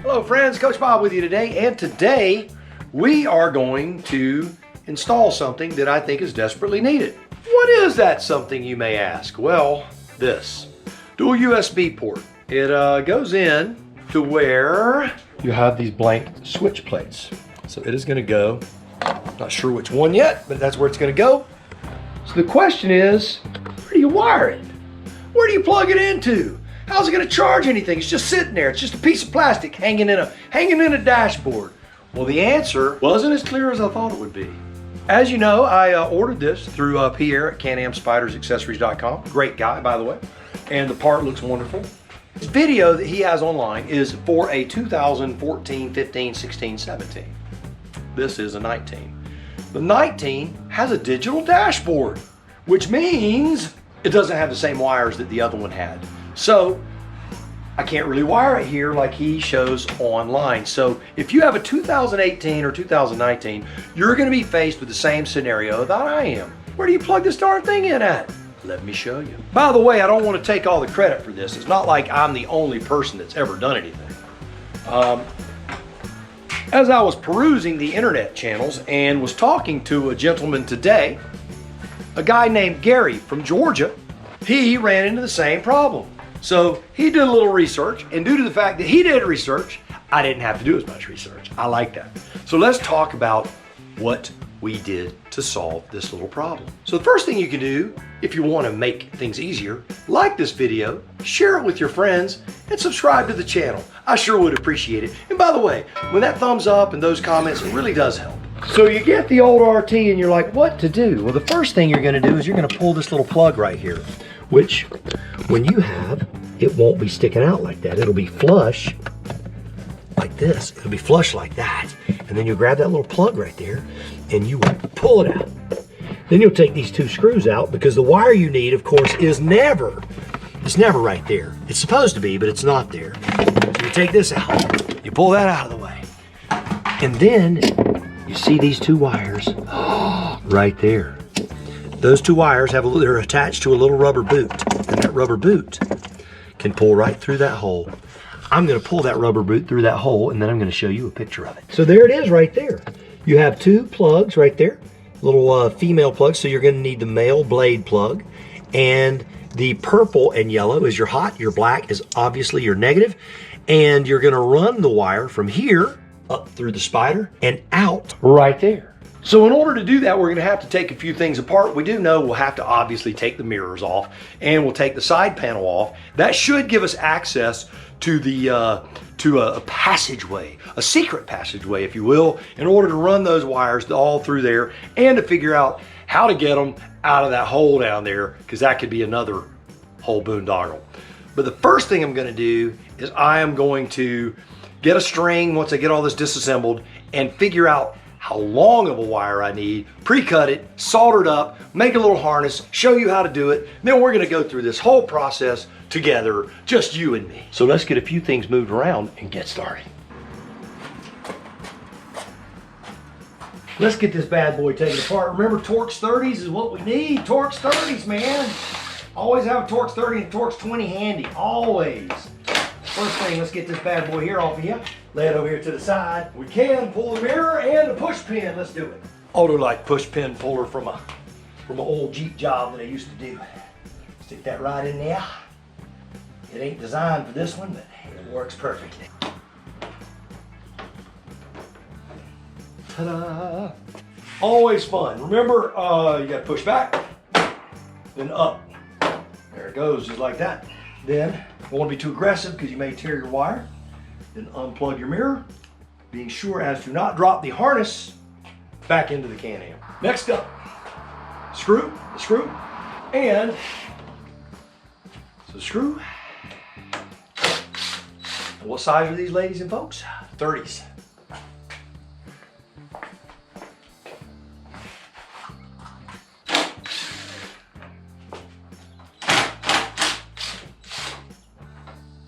Hello friends, Coach Bob with you today, and today we are going to install something that I think is desperately needed. What is that something, you may ask? Well, this dual USB port. It goes in to where you have these blank switch plates. So it is going to go, not sure which one yet, but that's where it's going to go. So the question is, where do you wire it? Where do you plug it into? How's it going to charge anything? It's just sitting there. It's just a piece of plastic hanging in a dashboard. Well, the answer wasn't as clear as I thought it would be. As you know, I ordered this through Pierre at CanAm Spyder Accessories.com. Great guy, by the way. And the part looks wonderful. This video that he has online is for a 2014, 15, 16, 17. This is a 19. The 19 has a digital dashboard, which means it doesn't have the same wires that the other one had. So I can't really wire it here like he shows online. So if you have a 2018 or 2019, you're going to be faced with the same scenario that I am. Where do you plug this darn thing in at? Let me show you. By the way, I don't want to take all the credit for this. It's not like I'm the only person that's ever done anything. As I was perusing the internet channels and was talking to a gentleman today, a guy named Gary from Georgia, he ran into the same problem. So he did a little research, and due to the fact that he did research, I didn't have to do as much research. I like that. So let's talk about what we did to solve this little problem. So the first thing you can do, if you want to make things easier, like this video, share it with your friends, and subscribe to the channel. I sure would appreciate it. And by the way, when that thumbs up and those comments, it really does help. So you get the old RT and you're like, what to do? Well, the first thing you're going to do is you're going to pull this little plug right here, which when you have, it won't be sticking out like that. It'll be flush like this. It'll be flush like that. And then you grab that little plug right there and you will pull it out. Then you'll take these two screws out, because the wire you need, of course, is never right there. It's supposed to be, but it's not there. So you take this out, you pull that out of the way. And then you see these two wires right there. Those two wires they're attached to a little rubber boot, and that rubber boot can pull right through that hole. I'm going to pull that rubber boot through that hole, and then I'm going to show you a picture of it. So there it is right there. You have two plugs right there, little female plugs, so you're going to need the male blade plug, and the purple and yellow is your hot, your black is obviously your negative, and you're going to run the wire from here up through the Spyder and out right there. So in order to do that, we're going to have to take a few things apart. We do know we'll have to obviously take the mirrors off, and we'll take the side panel off. That should give us access to the to a passageway, a secret passageway, if you will, in order to run those wires all through there and to figure out how to get them out of that hole down there, because that could be another whole boondoggle. But the first thing I'm going to do is I am going to get a string once I get all this disassembled and figure out how long of a wire I need, pre-cut it, solder it up, make a little harness, show you how to do it. Then we're going to go through this whole process together, just you and me. So let's get a few things moved around and get started. Let's get this bad boy taken apart. Remember, Torx 30s is what we need. Torx 30s, man. Always have a Torx 30 and a Torx 20 handy, always. First thing, let's get this bad boy here off of you. Lay it over here to the side. We can pull the mirror and a push pin. Let's do it. Auto like push pin puller from an old Jeep job that I used to do. Stick that right in there. It ain't designed for this one, but it works perfectly. Ta-da! Always fun. Remember, you gotta push back, then up. There it goes, just like that. Then, don't want to be too aggressive because you may tear your wire. Then unplug your mirror, being sure as to not drop the harness back into the CanAm. Next up, the screw, and the screw. And what size are these ladies and folks? 30s.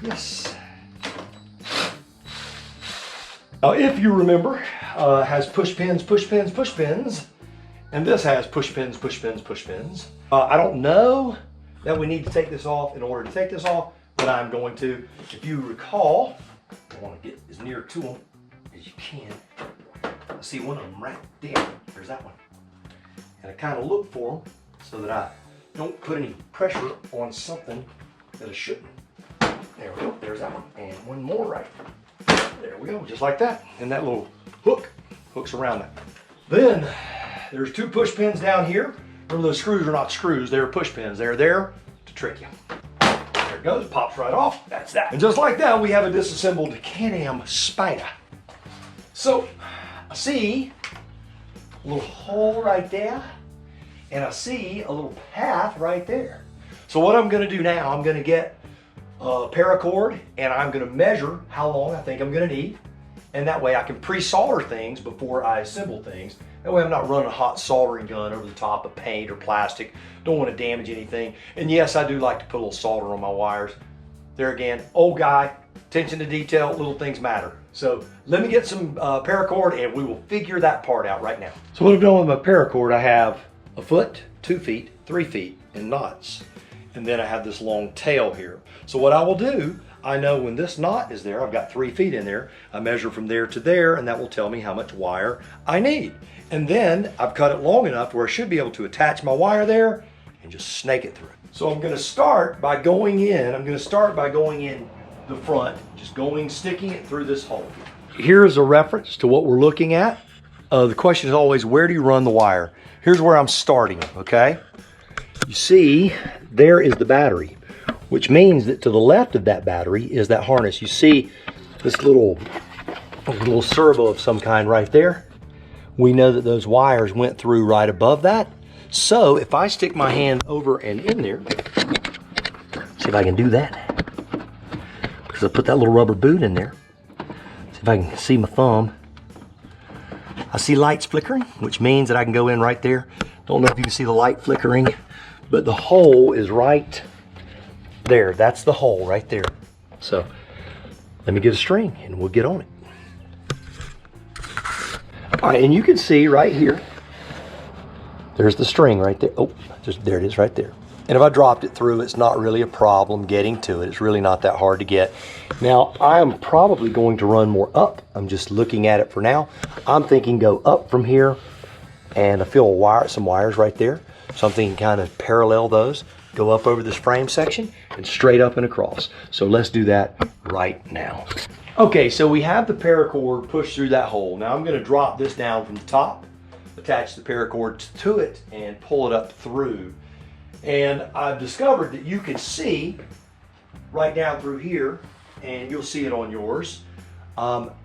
Yes. Now, if you remember, has push pins, and this has push pins. I don't know that we need to take this off in order to take this off, but I'm going to. If you recall, I want to get as as near to them as you can. I see one of them right there. There's that one. And I kind of look for them so that I don't put any pressure on something that I shouldn't. There we go, there's that one. And one more right there we go, just like that. And that little hook hooks around that. Then there's 2 push pins down here. Remember, those screws are not screws, they're push pins. They're there to trick you. There it goes, pops right off, that's that. And just like that, we have a disassembled CanAm Spyder. So, I see a little hole right there, and I see a little path right there. So what I'm gonna do now, I'm gonna get a paracord, and I'm gonna measure how long I think I'm gonna need. And that way I can pre-solder things before I assemble things. That way I'm not running a hot soldering gun over the top of paint or plastic. Don't want to damage anything. And yes, I do like to put a little solder on my wires. There again, old guy, attention to detail, little things matter. So let me get some paracord and we will figure that part out right now. So what I've done with my paracord, I have a foot, 2 feet, 3 feet in knots. And then I have this long tail here. So what I will do, I know when this knot is there, I've got 3 feet in there, I measure from there to there, and that will tell me how much wire I need. And then I've cut it long enough where I should be able to attach my wire there and just snake it through. So I'm gonna start by going in, the front, just sticking it through this hole. Here's a reference to what we're looking at. The question is always, where do you run the wire? Here's where I'm starting, okay? You see, there is the battery, which means that to the left of that battery is that harness. You see this little servo of some kind right there. We know that those wires went through right above that. So if I stick my hand over and in there, see if I can do that. Because I put that little rubber boot in there. See if I can see my thumb. I see lights flickering, which means that I can go in right there. Don't know if you can see the light flickering, but the hole is right there. That's the hole right there. So let me get a string and we'll get on it. All right, and you can see right here, there's the string right there. Oh, there it is right there. And if I dropped it through, it's not really a problem getting to it. It's really not that hard to get. Now, I'm probably going to run more up. I'm just looking at it for now. I'm thinking go up from here, and I feel some wires right there. So I'm thinking kind of parallel those, go up over this frame section and straight up and across. So let's do that right now. Okay, so we have the paracord pushed through that hole. Now I'm gonna drop this down from the top, attach the paracord to it and pull it up through. And I've discovered that you can see right down through here, and you'll see it on yours.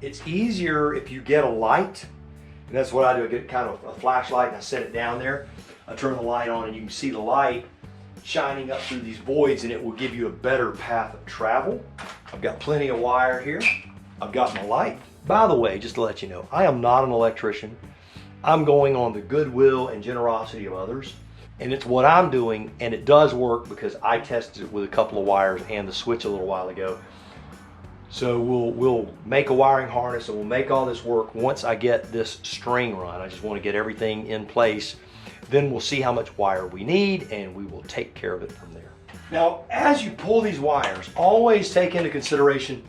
It's easier if you get a light, and that's what I do. I get kind of a flashlight and I set it down there. I turn the light on and you can see the light shining up through these voids, and it will give you a better path of travel. I've got plenty of wire here. I've got my light. By the way, just to let you know, I am not an electrician. I'm going on the goodwill and generosity of others, and it's what I'm doing, and it does work because I tested it with a couple of wires and the switch a little while ago. So we'll make a wiring harness and we'll make all this work once I get this string run. I just want to get everything in place. Then we'll see how much wire we need and we will take care of it from there. Now, as you pull these wires, always take into consideration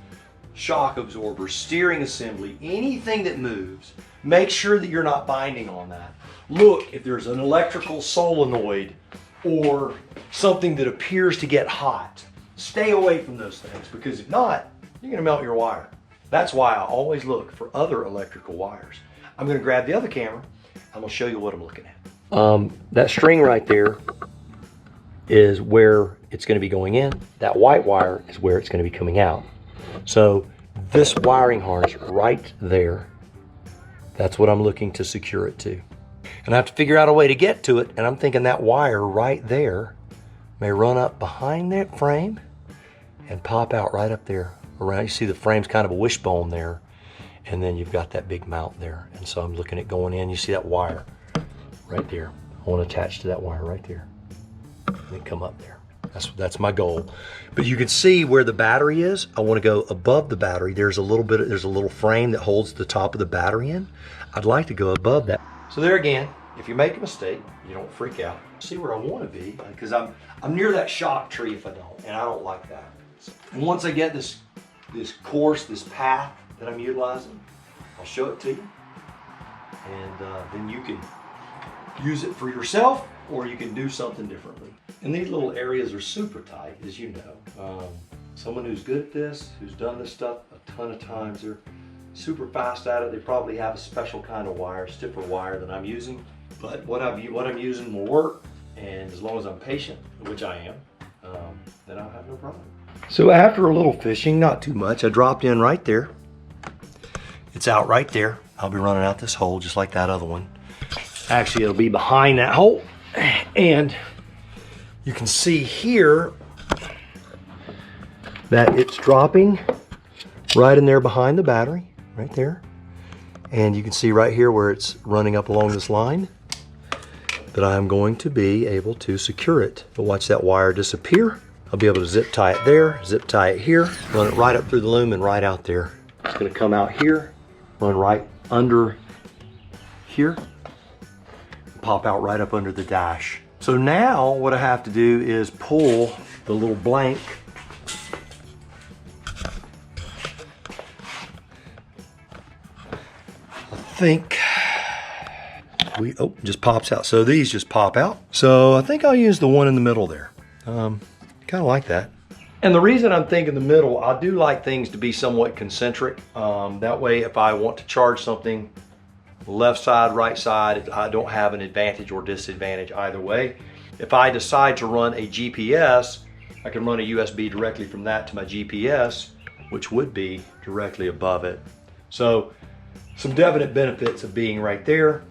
shock absorbers, steering assembly, anything that moves. Make sure that you're not binding on that. Look, if there's an electrical solenoid or something that appears to get hot, stay away from those things, because if not, you're gonna melt your wire. That's why I always look for other electrical wires. I'm gonna grab the other camera. I'm gonna show you what I'm looking at. That string right there is where it's gonna be going in. That white wire is where it's gonna be coming out. So this wiring harness right there, that's what I'm looking to secure it to. And I have to figure out a way to get to it, and I'm thinking that wire right there may run up behind that frame and pop out right up there around. You see the frame's kind of a wishbone there, and then you've got that big mount there. And so I'm looking at going in. You see that wire right there. I want to attach to that wire right there and then come up there. That's my goal. But you can see where the battery is. I want to go above the battery. There's a little frame that holds the top of the battery in. I'd like to go above that. So there again, if you make a mistake, you don't freak out. See where I want to be, because I'm near that shock tree if I don't, and I don't like that. So once I get this course, this path that I'm utilizing. I'll show it to you, and then you can use it for yourself, or you can do something differently. And these little areas are super tight, as you know. Someone who's good at this, who's done this stuff a ton of times, they're super fast at it. They probably have a special kind of wire, stiffer wire than I'm using. But what I'm using will work, and as long as I'm patient, which I am, then I'll have no problem. So after a little fishing, not too much, I dropped in right there. It's out right there. I'll be running out this hole just like that other one. Actually, it'll be behind that hole. And you can see here that it's dropping right in there behind the battery, right there. And you can see right here where it's running up along this line that I'm going to be able to secure it. But watch that wire disappear. I'll be able to zip tie it there, zip tie it here, run it right up through the loom and right out there. It's gonna come out here, run right under here, pop out right up under the dash. So now what I have to do is pull the little blank just pops out. So these just pop out. So I think I'll use the one in the middle there. Kind of like that. And the reason I'm thinking the middle, I do like things to be somewhat concentric. That way, if I want to charge something left side, right side, I don't have an advantage or disadvantage either way. If I decide to run a GPS, I can run a USB directly from that to my GPS, which would be directly above it. So some definite benefits of being right there.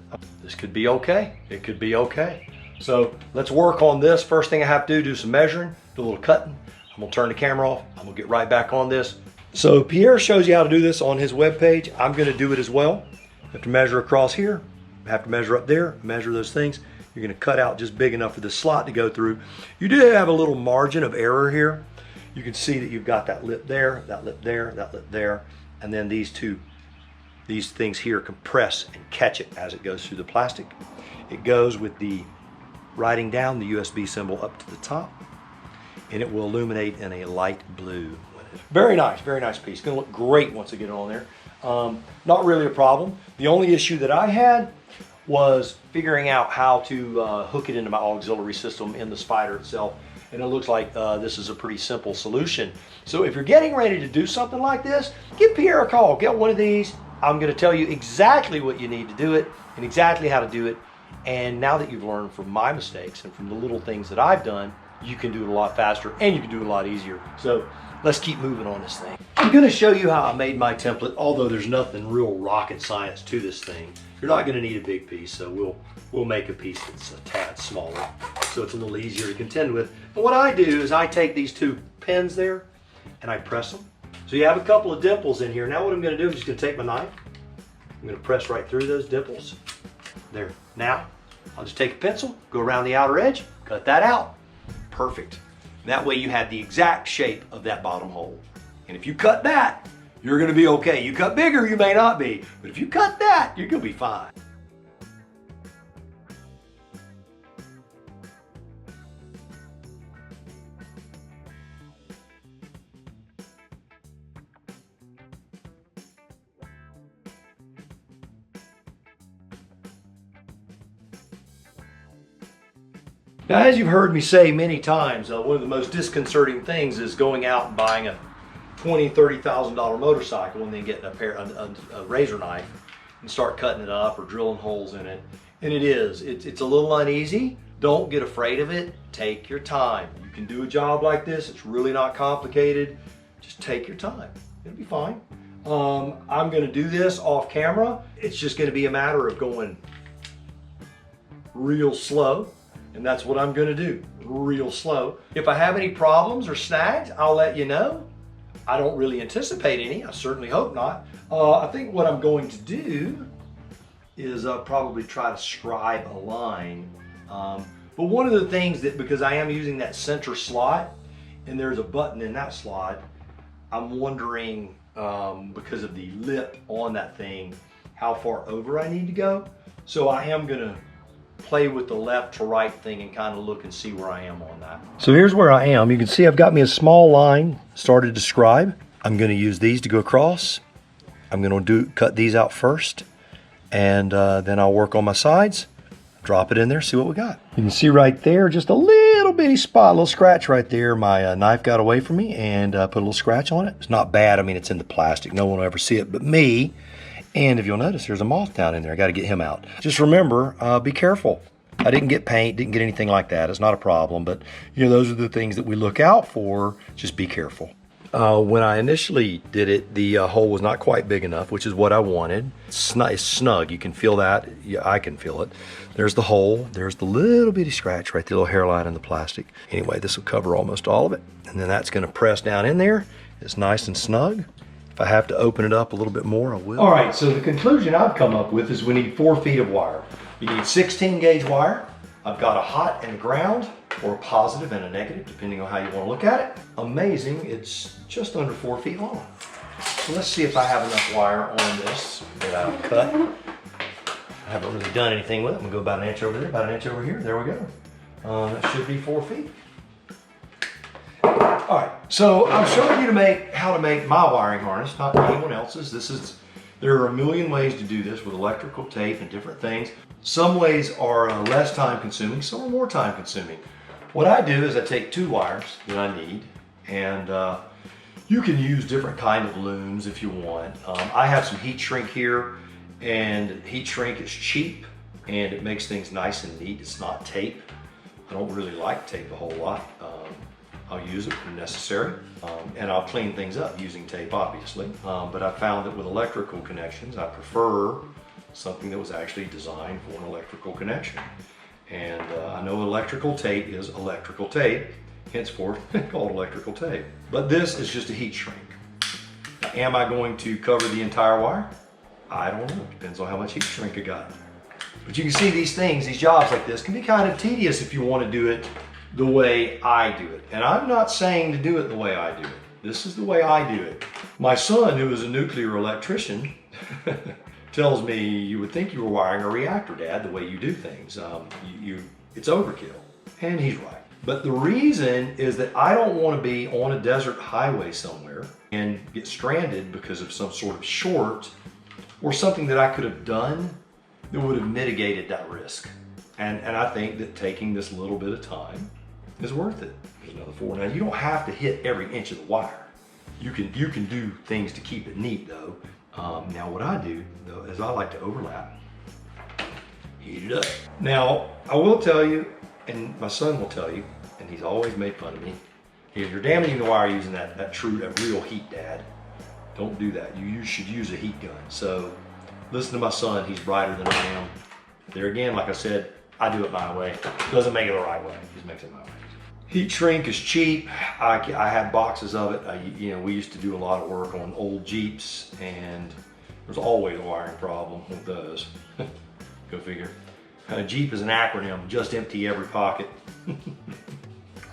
This could be okay. It could be okay. So let's work on this. First thing I have to do some measuring, do a little cutting. I'm gonna turn the camera off. I'm gonna get right back on this. So Pierre shows you how to do this on his webpage. I'm gonna do it as well. You have to measure across here, have to measure up there, measure those things. You're gonna cut out just big enough for the slot to go through. You do have a little margin of error here. You can see that you've got that lip there, that lip there, that lip there, and then these things here compress and catch it as it goes through the plastic. It goes with the writing down the USB symbol up to the top, and it will illuminate in a light blue. Very nice piece. Gonna look great once I get it on there. Not really a problem. The only issue that I had was figuring out how to hook it into my auxiliary system in the Spyder itself, and it looks like this is a pretty simple solution. So if you're getting ready to do something like this, give Pierre a call. Get one of these. I'm gonna tell you exactly what you need to do it and exactly how to do it. And now that you've learned from my mistakes and from the little things that I've done, you can do it a lot faster and you can do it a lot easier. So let's keep moving on this thing. I'm gonna show you how I made my template, although there's nothing real rocket science to this thing. You're not gonna need a big piece, so we'll make a piece that's a tad smaller, so it's a little easier to contend with. But what I do is I take these two pins there and I press them. So you have a couple of dimples in here. Now what I'm gonna do is just gonna take my knife. I'm gonna press right through those dimples. There. Now, I'll just take a pencil, go around the outer edge, cut that out. Perfect. That way you have the exact shape of that bottom hole. And if you cut that, you're gonna be okay. You cut bigger, you may not be. But if you cut that, you're gonna be fine. Now, as you've heard me say many times, one of the most disconcerting things is going out and buying a $20,000, $30,000 motorcycle and then getting a razor knife and start cutting it up or drilling holes in it. And it's a little uneasy. Don't get afraid of it. Take your time. You can do a job like this. It's really not complicated. Just take your time. It'll be fine. I'm gonna do this off camera. It's just gonna be a matter of going real slow. And that's what I'm gonna do, real slow. If I have any problems or snags, I'll let you know. I don't really anticipate any, I certainly hope not. I think what I'm going to do is probably try to scribe a line. But one of the things that, because I am using that center slot, and there's a button in that slot, I'm wondering, because of the lip on that thing, how far over I need to go. So I am gonna play with the left to right thing and kind of look and see where I am on that. So here's where I am. You can see I've got me a small line started to scribe. I'm going to use these to go across, I'm gonna cut these out first, and then I'll work on my sides, drop it in there, see what we got. You can see right there, just a little bitty spot, a little scratch right there. My knife got away from me and put a little scratch on it. It's not bad, I mean, it's in the plastic. No one will ever see it but me. And if you'll notice, there's a moth down in there. I gotta get him out. Just remember, be careful. I didn't get paint, didn't get anything like that. It's not a problem, but you know, those are the things that we look out for. Just be careful. When I initially did it, the hole was not quite big enough, which is what I wanted. It's snug, you can feel that. Yeah, I can feel it. There's the hole, there's the little bitty scratch right there, little hairline in the plastic. Anyway, this will cover almost all of it. And then that's gonna press down in there. It's nice and snug. If I have to open it up a little bit more, I will. All right, so the conclusion I've come up with is we need 4 feet of wire. You need 16 gauge wire. I've got a hot and a ground, or a positive and a negative, depending on how you want to look at it. Amazing, it's just under 4 feet long. So let's see if I have enough wire on this that I've cut. I haven't really done anything with it. I'm gonna go about an inch over there, about an inch over here. There we go. That should be 4 feet. All right, so I'm showing you how to make my wiring harness, not anyone else's. There are a million ways to do this with electrical tape and different things. Some ways are less time consuming, some are more time consuming. What I do is I take 2 wires that I need, and you can use different kind of looms if you want. I have some heat shrink here, and heat shrink is cheap and it makes things nice and neat. It's not tape. I don't really like tape a whole lot. I'll use it when necessary, and I'll clean things up using tape, obviously. But I found that with electrical connections, I prefer something that was actually designed for an electrical connection. And I know electrical tape is electrical tape, henceforth called electrical tape. But this is just a heat shrink. Now, am I going to cover the entire wire? I don't know, depends on how much heat shrink I got. But you can see these things, these jobs like this can be kind of tedious if you want to do it the way I do it. And I'm not saying to do it the way I do it. This is the way I do it. My son, who is a nuclear electrician, tells me, you would think you were wiring a reactor, Dad, the way you do things. It's overkill. And he's right. But the reason is that I don't want to be on a desert highway somewhere and get stranded because of some sort of short or something that I could have done that would have mitigated that risk. And I think that taking this little bit of time is worth it. There's another 4. Now, you don't have to hit every inch of the wire. You can do things to keep it neat, though. Now, what I do, though, is I like to overlap, heat it up. Now, I will tell you, and my son will tell you, and he's always made fun of me, you're damaging the wire using that real heat, Dad. Don't do that. You should use a heat gun. So, listen to my son. He's brighter than I am. There again, like I said, I do it my way. Doesn't make it the right way. Just makes it my way. Heat shrink is cheap. I have boxes of it. We used to do a lot of work on old Jeeps, and there's always a wiring problem with those. Go figure. Jeep is an acronym. Just empty every pocket.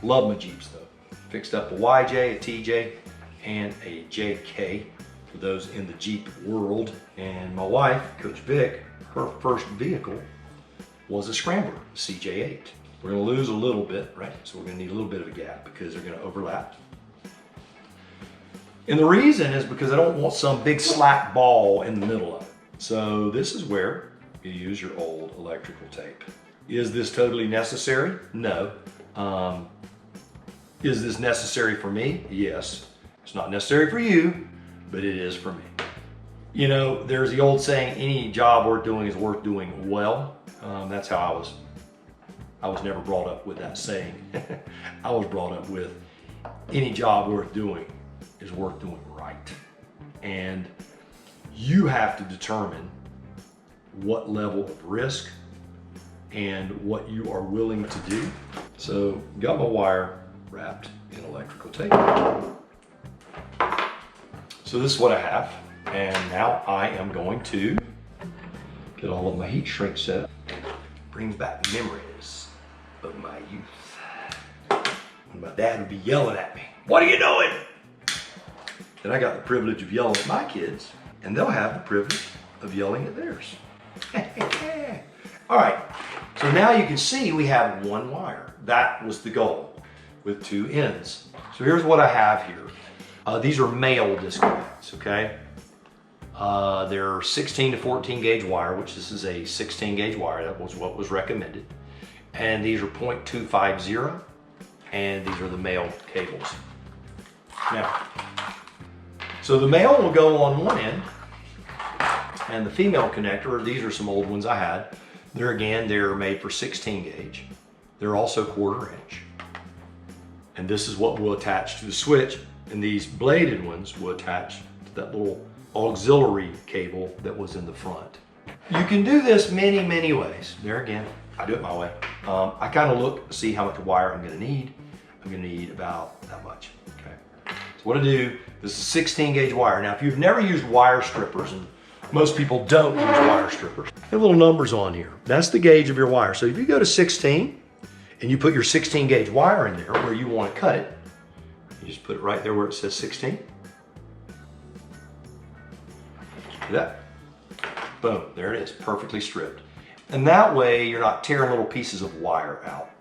Love my Jeeps though. Fixed up a YJ, a TJ, and a JK for those in the Jeep world. And my wife, Coach Vic, her first vehicle was a Scrambler, CJ8. We're gonna lose a little bit, right? So we're gonna need a little bit of a gap because they're gonna overlap. And the reason is because I don't want some big slack ball in the middle of it. So this is where you use your old electrical tape. Is this totally necessary? No. Is this necessary for me? Yes. It's not necessary for you, but it is for me. There's the old saying, any job worth doing is worth doing well. That's how I was never brought up with that saying. I was brought up with, any job worth doing is worth doing right. And you have to determine what level of risk and what you are willing to do. So, got my wire wrapped in electrical tape. So this is what I have. And now I am going to get all of my heat shrink set. Brings back memories of my youth. When my dad would be yelling at me, "What are you doing?" Then I got the privilege of yelling at my kids, and they'll have the privilege of yelling at theirs. All right, so now you can see we have 1 wire. That was the goal, with 2 ends. So here's what I have here. These are male disconnects, okay? They're 16 to 14 gauge wire, which this is a 16 gauge wire. That was what was recommended. And these are 0.250, and these are the male cables. Now, so the male will go on one end, and the female connector, these are some old ones I had. They're made for 16 gauge. They're also 1/4 inch. And this is what will attach to the switch, and these bladed ones will attach to that little auxiliary cable that was in the front. You can do this many, many ways. There again, I do it my way. I kind of look, see how much wire I'm gonna need. I'm gonna need about that much, okay? So what I do, this is 16 gauge wire. Now, if you've never used wire strippers, and most people don't use wire strippers, they have little numbers on here. That's the gauge of your wire. So if you go to 16, and you put your 16 gauge wire in there where you want to cut it, you just put it right there where it says 16. Do that. Boom, there it is, perfectly stripped. And that way you're not tearing little pieces of wire out,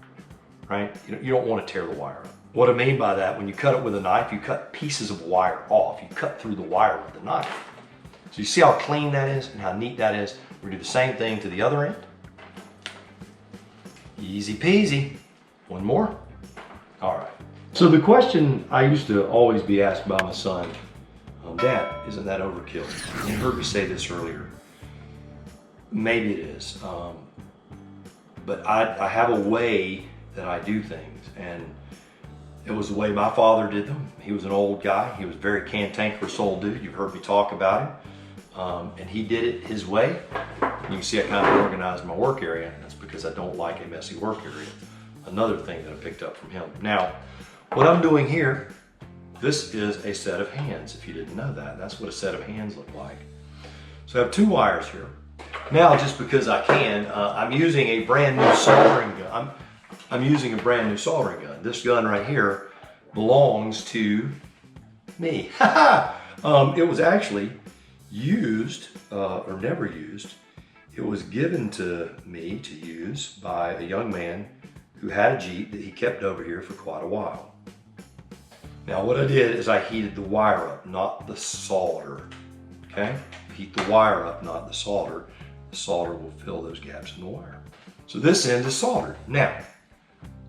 right? You don't want to tear the wire out. What I mean by that, when you cut it with a knife, you cut pieces of wire off. You cut through the wire with the knife. So you see how clean that is and how neat that is? We do the same thing to the other end. Easy peasy. One more. All right. So the question I used to always be asked by my son, Dad, isn't that overkill? You heard me say this earlier. Maybe it is. But I have a way that I do things, and it was the way my father did them. He was an old guy. He was a very cantankerous old dude. You've heard me talk about him. And he did it his way. You can see I kind of organized my work area. That's because I don't like a messy work area. Another thing that I picked up from him. Now, what I'm doing here, this is a set of hands. If you didn't know that, that's what a set of hands look like. So I have 2 wires here. Now, just because I can, I'm using a brand new soldering gun. I'm using a brand new soldering gun. This gun right here belongs to me. It was actually used, or never used. It was given to me to use by a young man who had a Jeep that he kept over here for quite a while. Now what I did is I heated the wire up, not the solder, okay? Heat the wire up, not the solder. The solder will fill those gaps in the wire. So this end is soldered. Now,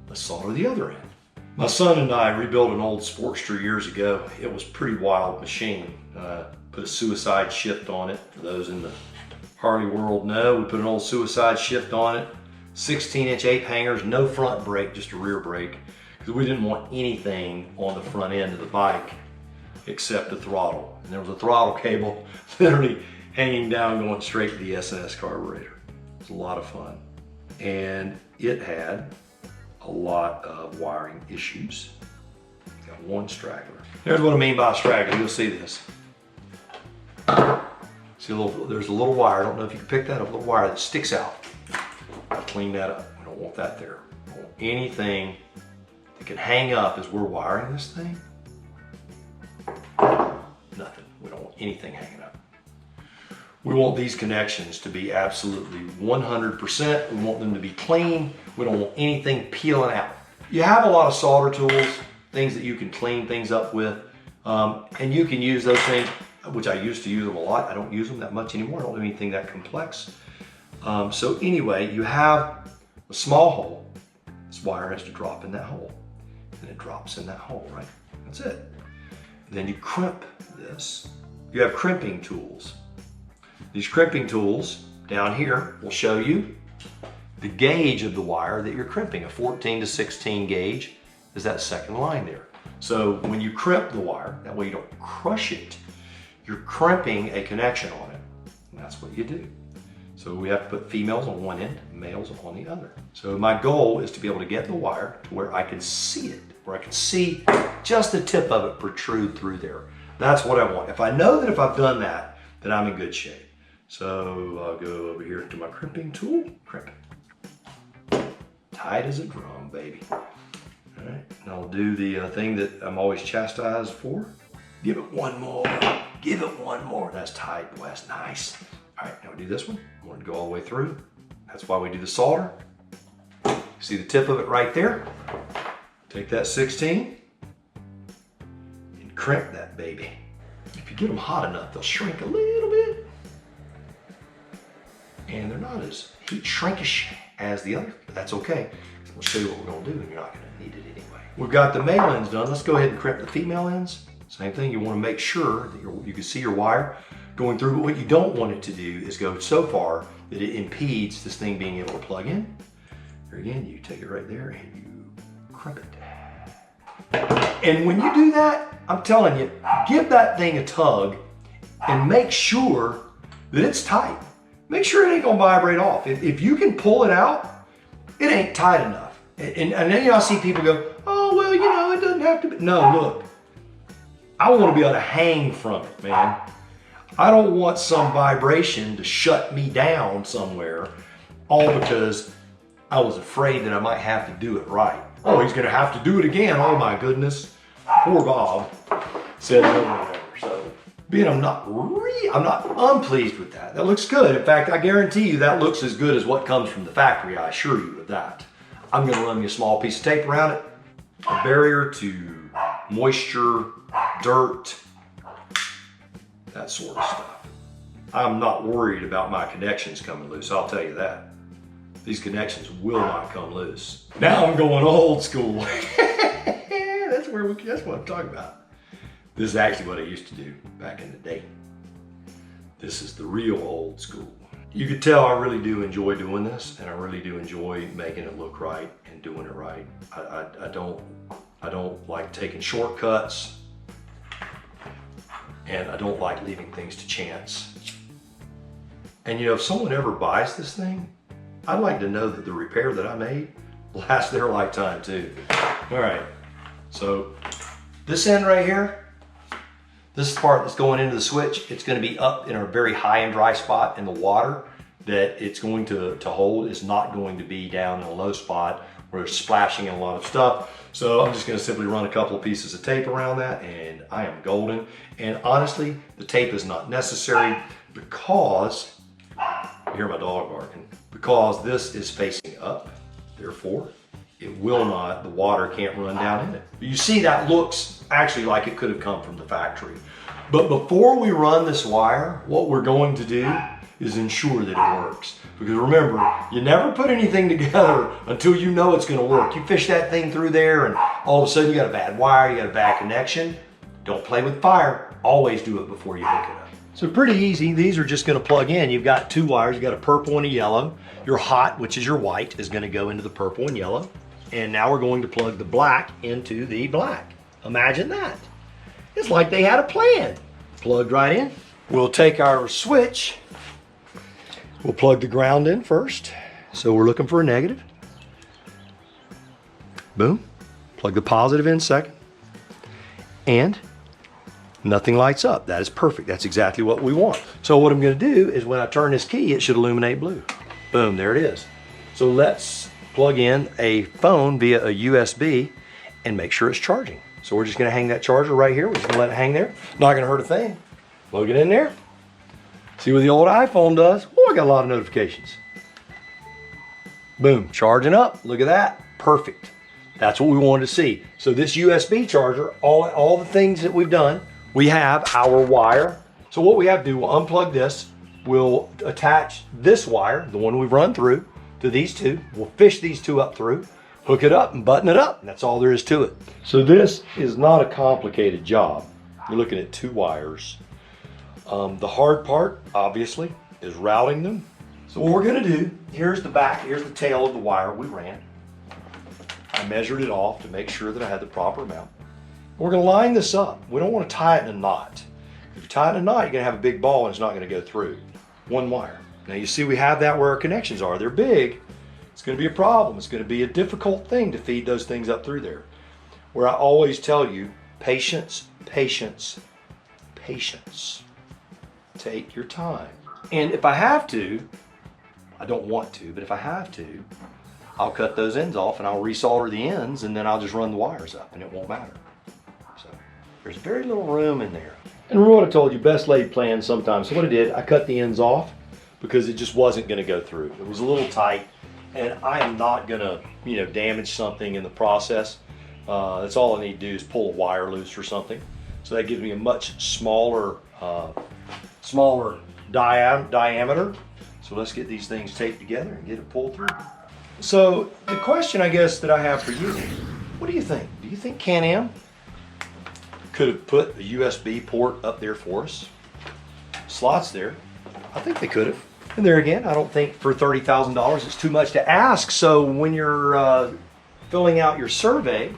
let's solder the other end. My son and I rebuilt an old Sportster years ago. It was a pretty wild machine. Put a suicide shift on it. For those in the Harley world know, we put an old suicide shift on it. 16-inch ape hangers, no front brake, just a rear brake, because we didn't want anything on the front end of the bike except the throttle. And there was a throttle cable literally hanging down going straight to the SS carburetor. It was a lot of fun. And it had a lot of wiring issues. Got one straggler. Here's what I mean by a straggler. You'll see this. See, there's a little wire. I don't know if you can pick that up. A little wire that sticks out. Clean that up. We don't want that there. We don't want anything that can hang up as we're wiring this thing. Nothing. We don't want anything hanging up. We want these connections to be absolutely 100%. We want them to be clean. We don't want anything peeling out. You have a lot of solder tools, things that you can clean things up with, and you can use those things, which I used to use them a lot. I don't use them that much anymore. I don't do anything that complex. So anyway, you have a small hole. This wire has to drop in that hole, and it drops in that hole, right? That's it. And then you crimp this. You have crimping tools. These crimping tools down here will show you the gauge of the wire that you're crimping. A 14 to 16 gauge is that second line there. So when you crimp the wire, that way you don't crush it, you're crimping a connection on it. And that's what you do. So we have to put females on one end, males on the other. So my goal is to be able to get the wire to where I can see it, where I can see just the tip of it protrude through there. That's what I want. If I know that if I've done that, then I'm in good shape. So I'll go over here to my crimping tool, crimp it. Tight as a drum, baby. All right, and I'll do the thing that I'm always chastised for. Give it one more, give it one more. That's tight, boy, that's nice. All right, now we do this one. I want to go all the way through. That's why we do the solder. See the tip of it right there? Take that 16 and crimp that baby. If you get them hot enough, they'll shrink a little bit. and they're not as heat shrinkish as the other, but that's okay. We'll show you what we're gonna do, and you're not gonna need it anyway. We've got the male ends done. Let's go ahead and crimp the female ends. Same thing, you wanna make sure that you can see your wire going through, but what you don't want it to do is go so far that it impedes this thing being able to plug in. Here again, you take it right there and you crimp it. And when you do that, I'm telling you, give that thing a tug and make sure that it's tight. Make sure it ain't gonna vibrate off. If you can pull it out, it ain't tight enough. And then I see people go, oh, well, it doesn't have to be. No, look, I wanna be able to hang from it, man. I don't want some vibration to shut me down somewhere, all because I was afraid that I might have to do it right. Oh, he's gonna have to do it again. Oh my goodness. Poor Bob said no, whatever. So, being I'm not unpleased with that. That looks good. In fact, I guarantee you that looks as good as what comes from the factory. I assure you of that. I'm gonna run me a small piece of tape around it, a barrier to moisture, dirt, that sort of stuff. I'm not worried about my connections coming loose, I'll tell you that. These connections will not come loose. Now I'm going old school. That's what I'm talking about. This is actually what I used to do back in the day. This is the real old school. You could tell I really do enjoy doing this, and I really do enjoy making it look right and doing it right. I don't like taking shortcuts, and I don't like leaving things to chance. And if someone ever buys this thing, I'd like to know that the repair that I made lasts their lifetime too. All right, so this end right here, this is the part that's going into the switch. It's gonna be up in a very high and dry spot, and the water that it's going to hold is not going to be down in a low spot where it's splashing in a lot of stuff. So I'm just gonna simply run a couple of pieces of tape around that, and I am golden. And honestly, the tape is not necessary because, you hear my dog barking, because this is facing up, therefore it will not, the water can't run down in it. You see, that looks actually like it could have come from the factory. But before we run this wire, what we're going to do is ensure that it works. Because remember, you never put anything together until you know it's gonna work. You fish that thing through there and all of a sudden you got a bad wire, you got a bad connection. Don't play with fire, always do it before you hook it up. So pretty easy, these are just gonna plug in. You've got two wires, you've got a purple and a yellow. Your hot, which is your white, is gonna go into the purple and yellow. And now we're going to plug the black into the black. Imagine that. It's like they had a plan. Plugged right in. We'll take our switch, we'll plug the ground in first. So we're looking for a negative. Boom. Plug the positive in second. And nothing lights up. That is perfect. That's exactly what we want. So what I'm gonna do is when I turn this key, it should illuminate blue. Boom, there it is. So let's plug in a phone via a USB and make sure it's charging. So we're just gonna hang that charger right here. We're just gonna let it hang there. Not gonna hurt a thing. Plug it in there. See what the old iPhone does. Oh, I got a lot of notifications. Boom, charging up. Look at that, perfect. That's what we wanted to see. So this USB charger, all the things that we've done, we have our wire. So what we have to do, we'll unplug this. We'll attach this wire, the one we've run through, to these two. We'll fish these two up through, hook it up and button it up. And that's all there is to it. So this is not a complicated job. You're looking at two wires. The hard part, obviously, is routing them. So what we're gonna do, here's the back, here's the tail of the wire we ran. I measured it off to make sure that I had the proper amount. We're gonna line this up. We don't wanna tie it in a knot. If you tie it in a knot, you're gonna have a big ball and it's not gonna go through. One wire. Now you see we have that where our connections are. They're big. It's gonna be a problem. It's gonna be a difficult thing to feed those things up through there. Where I always tell you, patience, patience, patience. Take your time. And if I have to, I don't want to, but if I have to, I'll cut those ends off and I'll resolder the ends and then I'll just run the wires up and it won't matter. So there's very little room in there. And remember what I told you, best laid plans sometimes. So what I did, I cut the ends off because it just wasn't gonna go through. It was a little tight and I am not gonna, damage something in the process. That's all I need to do is pull a wire loose or something. So that gives me a much smaller diameter. So So let's get these things taped together and get it pulled through. So the question I guess that I have for you, what do you think? Do you think CanAm could have put a USB port up there for us? Slots there. I think they could have. And there again, I don't think for $30,000 it's too much to ask. So when you're filling out your survey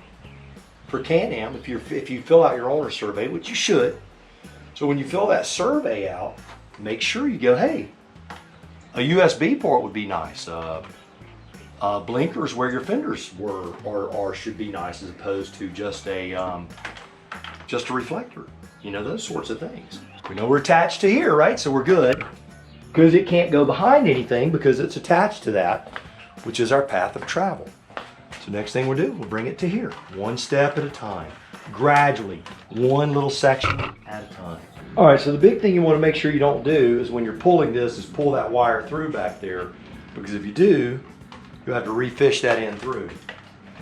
for CanAm, if you fill out your owner survey, which you should, so when you fill that survey out, make sure you go, hey, a USB port would be nice. Blinkers where your fenders were or should be nice, as opposed to just a reflector. You know, those sorts of things. We know we're attached to here, right? So we're good, because it can't go behind anything because it's attached to that, which is our path of travel. So next thing we'll do, we'll bring it to here, one step at a time, gradually, one little section at a time. All right, so the big thing you want to make sure you don't do is when you're pulling this is pull that wire through back there, because if you do, you'll have to refish that in through.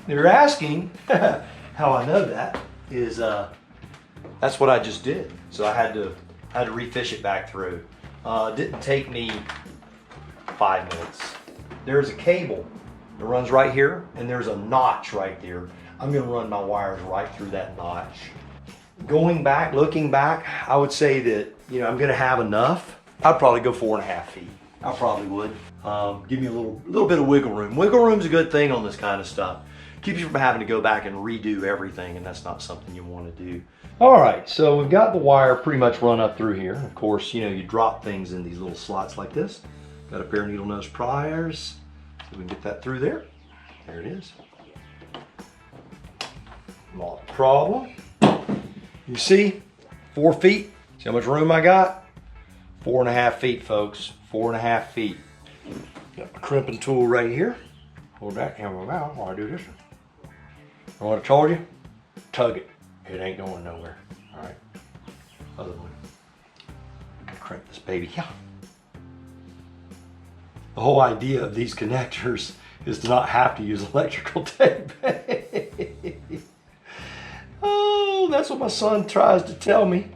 If you're asking how I know that is, that's what I just did. So I had to refish it back through. It didn't take me 5 minutes. There's a cable that runs right here, and there's a notch right there. I'm gonna run my wires right through that notch. Going back, looking back, I would say that, you know, I'm gonna have enough. I'd probably go 4.5 feet. I probably would. Give me a little bit of wiggle room. Wiggle room's a good thing on this kind of stuff. Keeps you from having to go back and redo everything, and that's not something you want to do. All right, so we've got the wire pretty much run up through here. Of course, you know, you drop things in these little slots like this. Got a pair of needle nose pliers, so we can get that through there. There it is. Not a problem. You see, 4 feet. See how much room I got? 4.5 feet, folks. 4.5 feet. Got my crimping tool right here. Hold that in my mouth while I do this one. Know what I told you? Tug it. It ain't going nowhere. All right. Other one. Crimp this baby. Yeah. The whole idea of these connectors is to not have to use electrical tape. Oh, that's what my son tries to tell me.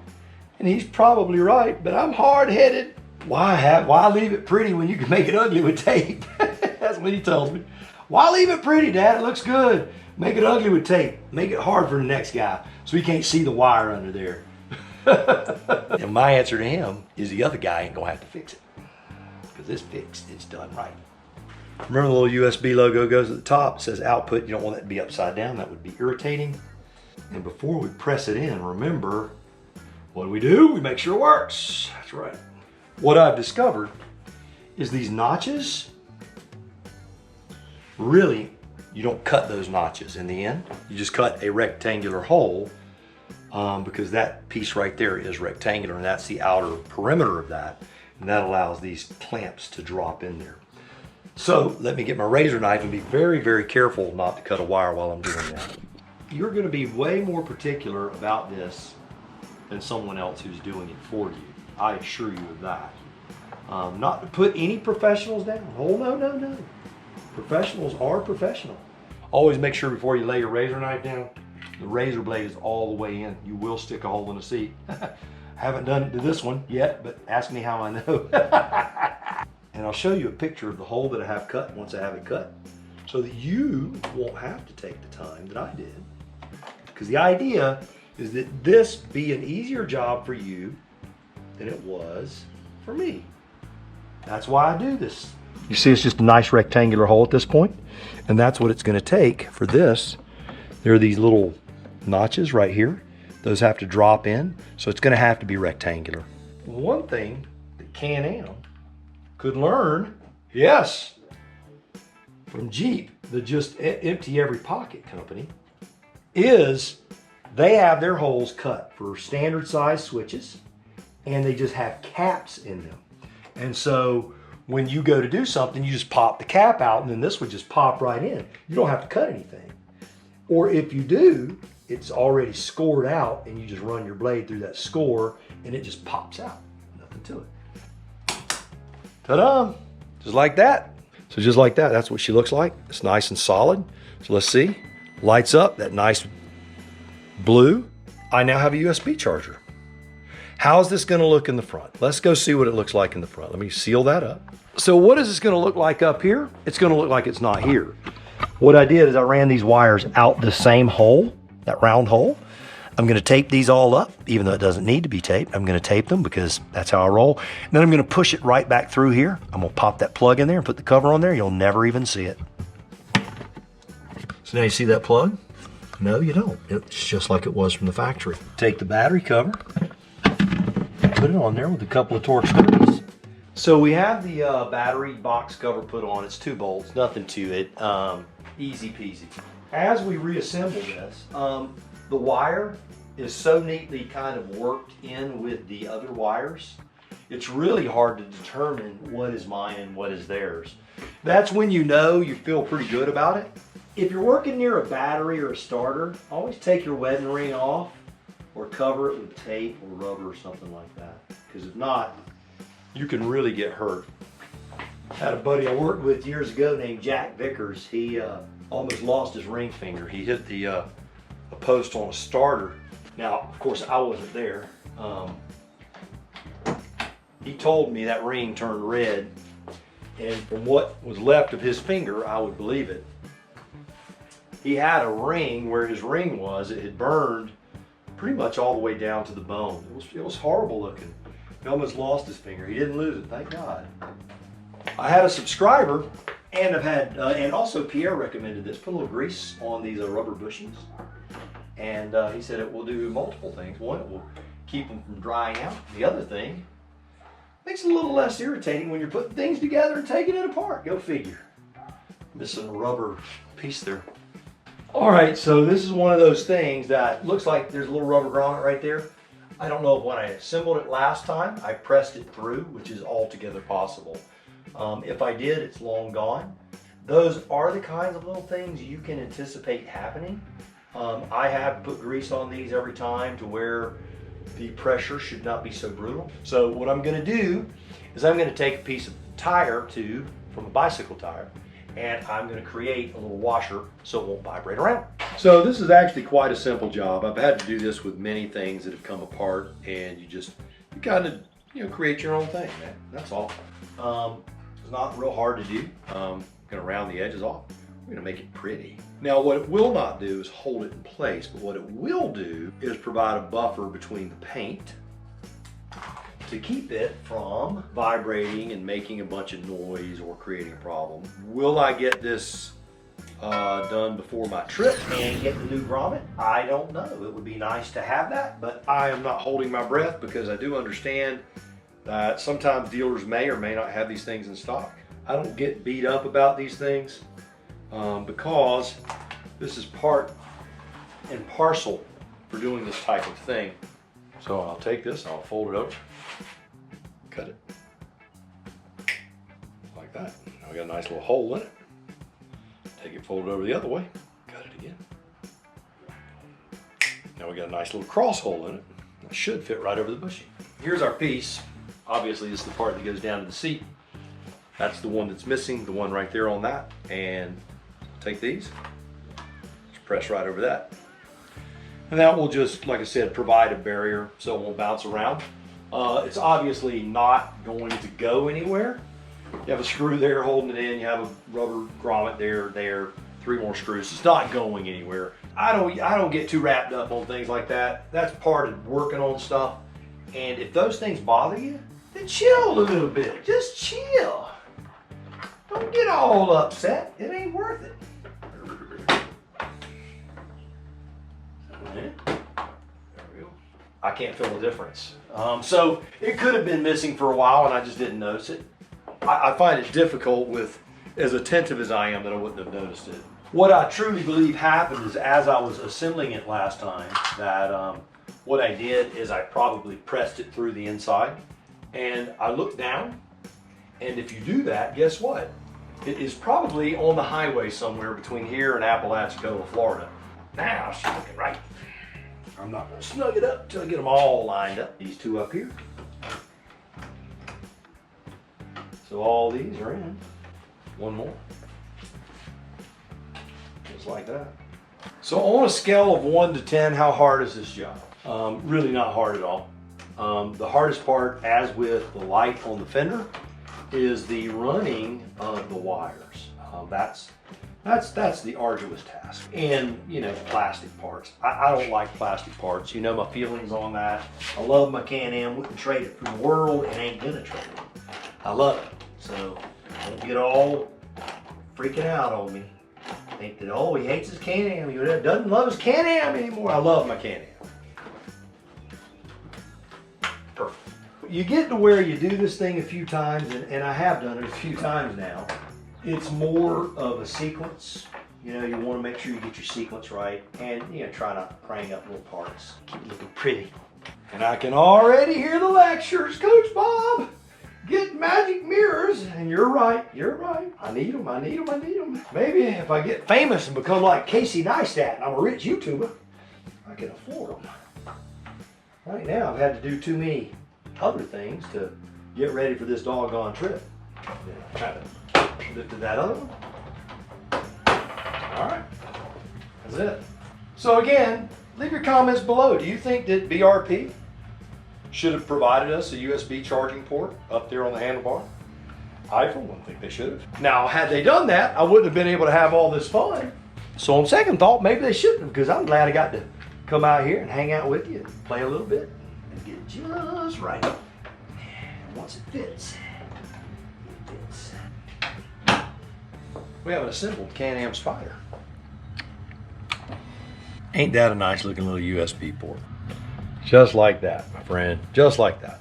And he's probably right, but I'm hard-headed. Why leave it pretty when you can make it ugly with tape? That's what he tells me. Why leave it pretty, Dad? It looks good. Make it ugly with tape. Make it hard for the next guy so he can't see the wire under there. And my answer to him is the other guy ain't gonna have to fix it. Because it's fixed, it's done right. Remember the little USB logo goes at the top, it says output. You don't want that to be upside down, that would be irritating. And before we press it in, remember, what do? We make sure it works. That's right. What I've discovered is these notches, really, you don't cut those notches in the end. You just cut a rectangular hole because that piece right there is rectangular, and that's the outer perimeter of that. And that allows these clamps to drop in there. So let me get my razor knife and be very, very careful not to cut a wire while I'm doing that. You're gonna be way more particular about this than someone else who's doing it for you. I assure you of that. Not to put any professionals down. Oh, no. Professionals are professional. Always make sure before you lay your razor knife down, the razor blade is all the way in. You will stick a hole in the seat. Haven't done it to this one yet, but ask me how I know. And I'll show you a picture of the hole that I have cut once I have it cut, so that you won't have to take the time that I did. Because the idea is that this be an easier job for you than it was for me. That's why I do this. You see, it's just a nice rectangular hole at this point, and that's what it's going to take for this. There are these little notches right here. Those have to drop in, so it's going to have to be rectangular. One thing that CanAm could learn, yes, from Jeep, the just empty every pocket company, is they have their holes cut for standard size switches, and they just have caps in them. And so when you go to do something, you just pop the cap out, and then this would just pop right in. You don't have to cut anything. Or if you do, it's already scored out, and you just run your blade through that score, and it just pops out. Nothing to it. Ta-da! Just like that. So just like that, that's what she looks like. It's nice and solid. So let's see. Lights up, that nice blue. I now have a USB charger. How's this going to look in the front? Let's go see what it looks like in the front. Let me seal that up. So what is this going to look like up here? It's going to look like it's not here. What I did is I ran these wires out the same hole, that round hole. I'm going to tape these all up, even though it doesn't need to be taped. I'm going to tape them because that's how I roll. And then I'm going to push it right back through here. I'm going to pop that plug in there and put the cover on there. You'll never even see it. So now you see that plug? No, you don't. It's just like it was from the factory. Take the battery cover, put it on there with a couple of Torx screws. So we have the battery box cover put on. It's 2 bolts, nothing to it. Easy peasy. As we reassemble this, the wire is so neatly kind of worked in with the other wires. It's really hard to determine what is mine and what is theirs. That's when you know you feel pretty good about it. If you're working near a battery or a starter, always take your wedding ring off or cover it with tape or rubber or something like that. Because if not, you can really get hurt. I had a buddy I worked with years ago named Jack Vickers. He almost lost his ring finger. He hit the a post on a starter. Now, of course, I wasn't there. He told me that ring turned red, and from what was left of his finger, I would believe it. He had a ring where his ring was. It had burned pretty much all the way down to the bone. It was horrible looking. He almost lost his finger. He didn't lose it, thank God. I had a subscriber, and I've had, and also Pierre recommended this. Put a little grease on these rubber bushings, and he said it will do multiple things. One, it will keep them from drying out. The other thing, makes it a little less irritating when you're putting things together and taking it apart. Go figure. Missing a rubber piece there. All right, so this is one of those things that looks like there's a little rubber grommet right there. I don't know if when I assembled it last time, I pressed it through, which is altogether possible. If I did, it's long gone. Those are the kinds of little things you can anticipate happening. I have put grease on these every time to where the pressure should not be so brutal. So what I'm gonna do is I'm gonna take a piece of tire tube from a bicycle tire, and I'm going to create a little washer so it won't vibrate around. So this is actually quite a simple job. I've had to do this with many things that have come apart, and you kind of create your own thing, man. That's all. It's not real hard to do. I'm going to round the edges off. We're going to make it pretty. Now what it will not do is hold it in place, but what it will do is provide a buffer between the paint to keep it from vibrating and making a bunch of noise or creating a problem. Will I get this done before my trip and get the new grommet? I don't know. It would be nice to have that, but I am not holding my breath because I do understand that sometimes dealers may or may not have these things in stock. I don't get beat up about these things because this is part and parcel for doing this type of thing. So I'll take this, I'll fold it over, cut it like that. Now we got a nice little hole in it. Take it, fold it over the other way, cut it again. Now we got a nice little cross hole in it. It should fit right over the bushing. Here's our piece. Obviously this is the part that goes down to the seat. That's the one that's missing, the one right there on that. And take these, just press right over that. And that will just, like I said, provide a barrier so it won't bounce around. It's obviously not going to go anywhere. You have a screw there holding it in, you have a rubber grommet there, 3 more screws. It's not going anywhere. I don't get too wrapped up on things like that. That's part of working on stuff. And if those things bother you, then chill a little bit. Just chill. Don't get all upset. It ain't worth it. There we go. I can't feel the difference. So it could have been missing for a while and I just didn't notice it. I find it difficult with, as attentive as I am, that I wouldn't have noticed it. What I truly believe happened is as I was assembling it last time, that what I did is I probably pressed it through the inside and I looked down, and if you do that, guess what? It is probably on the highway somewhere between here and Apalachicola, Florida. Now she's looking right. I'm not going to snug it up until I get them all lined up. These 2 up here. So all these are in. 1 more. Just like that. So on a scale of 1 to 10, how hard is this job? Really not hard at all. The hardest part, as with the light on the fender, is the running of the wires. That's the arduous task. And, you know, plastic parts. I don't like plastic parts. You know my feelings on that. I love my CanAm. Wouldn't trade it for the world and ain't gonna trade it. I love it. So don't get all freaking out on me. Think that, oh, he hates his CanAm. He doesn't love his CanAm anymore. I love my CanAm. Perfect. You get to where you do this thing a few times, and I have done it a few times now. It's more of a sequence. You know, you want to make sure you get your sequence right, and, you know, try not to prang up little parts. Keep it looking pretty. And I can already hear the lectures, Coach Bob. Get magic mirrors, and you're right, you're right. I need them, I need them, I need them. Maybe if I get famous and become like Casey Neistat and I'm a rich YouTuber, I can afford them. Right now, I've had to do too many other things to get ready for this doggone trip. Kind of lifted that other one. All right, that's it. So again, leave your comments below. Do you think that BRP should have provided us a USB charging port up there on the handlebar? I for one think they should have. Now, had they done that, I wouldn't have been able to have all this fun. So on second thought, maybe they shouldn't have, because I'm glad I got to come out here and hang out with you and play a little bit and get just right. And once it fits, it fits. We have an assembled CanAm Spyder. Ain't that a nice looking little USB port? Just like that, my friend, just like that.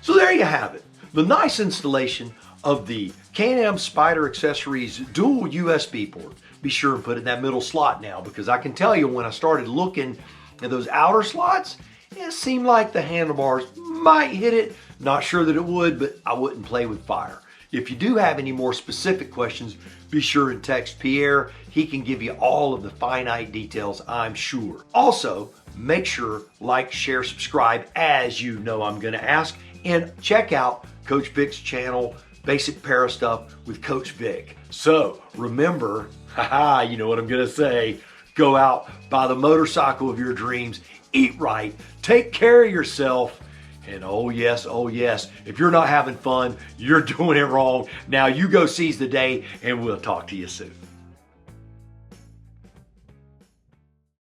So there you have it, the nice installation of the CanAm Spyder Accessories dual USB port. Be sure and put it in that middle slot now, because I can tell you when I started looking at those outer slots, it seemed like the handlebars might hit it. Not sure that it would, but I wouldn't play with fire. If you do have any more specific questions, be sure and text Pierre. He can give you all of the finite details, I'm sure. Also, make sure, like, share, subscribe, as you know I'm gonna ask, and check out Coach Vic's channel, Basic Para Stuff with Coach Vic. So remember, you know what I'm gonna say, go out, buy the motorcycle of your dreams, eat right, take care of yourself, and oh yes, if you're not having fun, you're doing it wrong. Now you go seize the day, and we'll talk to you soon.